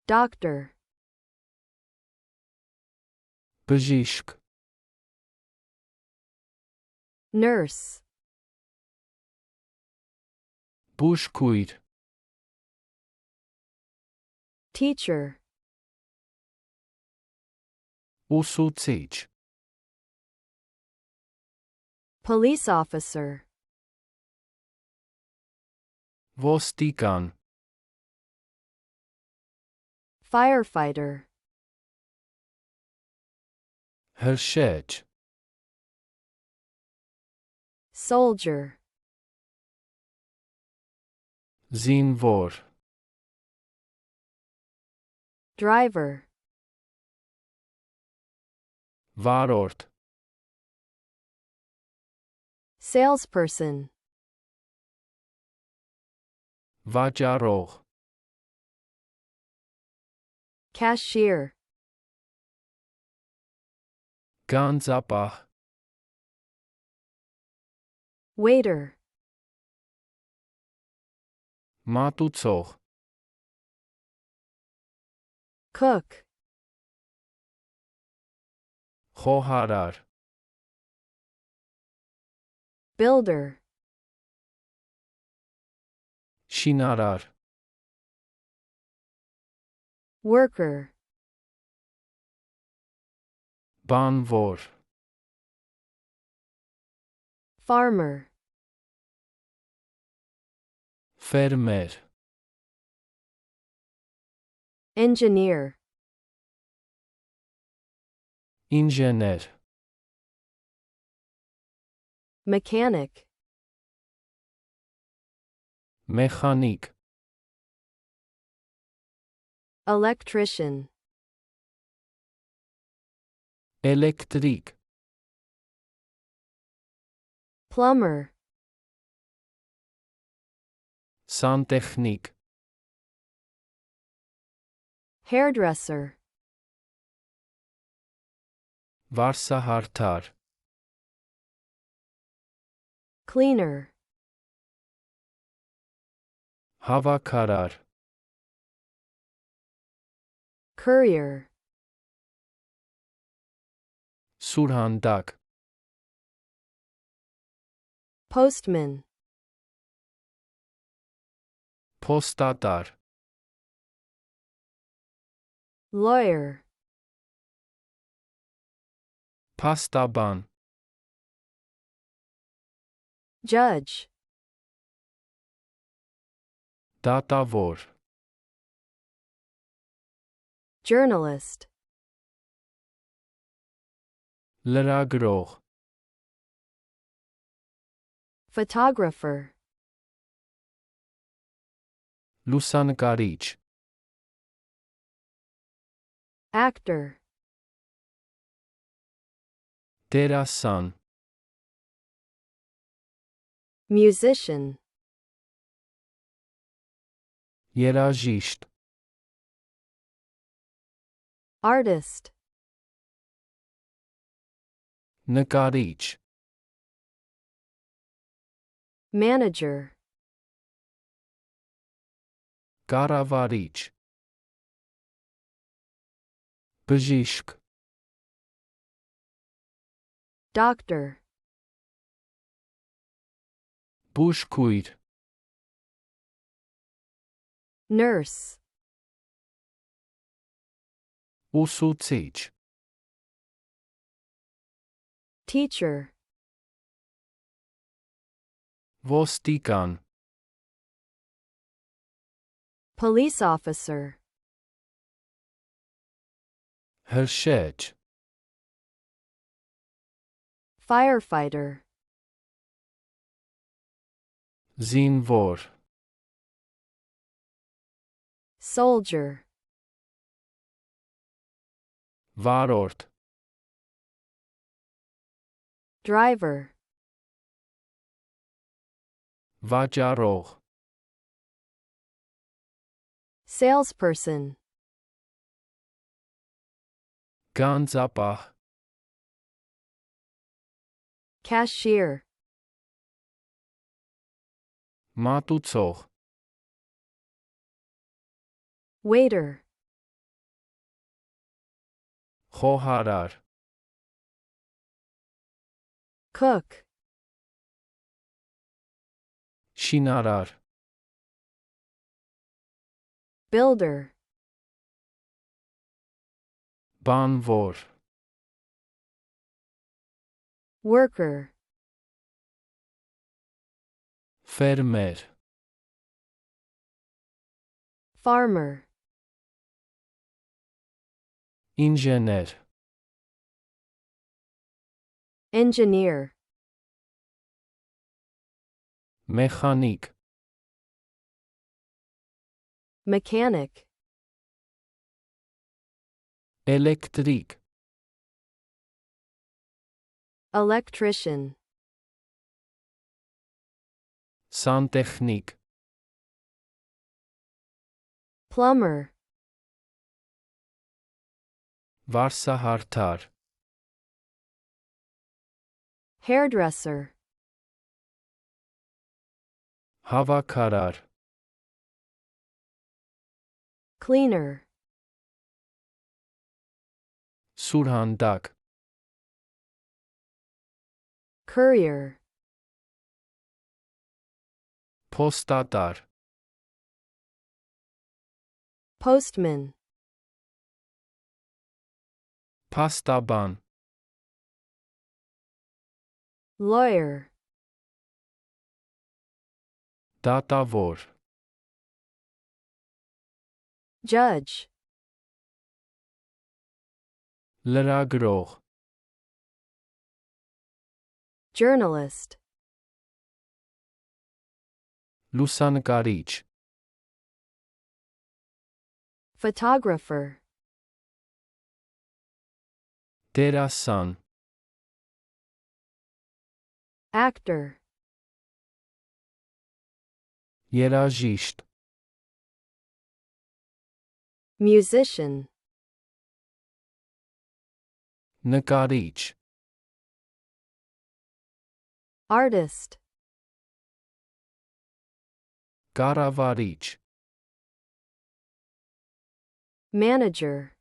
Doctor. Բժիշկ. Nurse. Բուժքույր. Teacher. Ուսուցիչ. Police officer. Ոստիկան. Firefighter. Հրշեջ. Soldier. Զինվոր. Driver. Վարորդ. Salesperson. Վաճառող. Cashier. Գանձապահ. Waiter. Մատուցող. Cook. Խոհարար. Builder. Շինարար. Worker. Բանվոր. Farmer. Ֆերմեր. Engineer. Ինժեներ. Mechanic. Մեխանիկ. Electrician. Էլեկտրիկ. Plumber. Սանտեխնիկ. Hairdresser. Վարսահարդար. Cleaner. Հավաքարար. Courier. Սուրհանդակ. Postman. Փոստատար. Lawyer. Փաստաբան. Judge. Դատավոր. Journalist. Լրագրող. Photographer. Լուսանկարիչ. Actor. Դերասան. Musician. Երաժիշտ. Artist. Նկարիչ. Manager. Կառավարիչ. Բժիշկ. Doctor. Բուժքույր. Nurse. Ուսուցիչ. Teacher. Ոստիկան. Police officer. Հրշեջ. Firefighter. Զինվոր. Soldier. Վարորդ. Driver. Վաճառող. Salesperson. Գանձապահ. Cashier. Մատուցող. Waiter. խոհարար, cook, շինարար, builder, բանվոր, worker, ֆերմեր, farmer, ինժեներ, engineer, մեխանիկ, mechanic, էլեկտրիկ, electrician, սանտեխնիկ, plumber, վարսահարդար, hairdresser, հավաքարար, cleaner, սուրհանդակ, courier, փոստատար, postman, փաստաբան, lawyer, դատավոր, judge, լրագրող, journalist, լուսանկարիչ, photographer, դերասան, actor, երաժիշտ, musician, նկարիչ, artist, կառավարիչ, manager,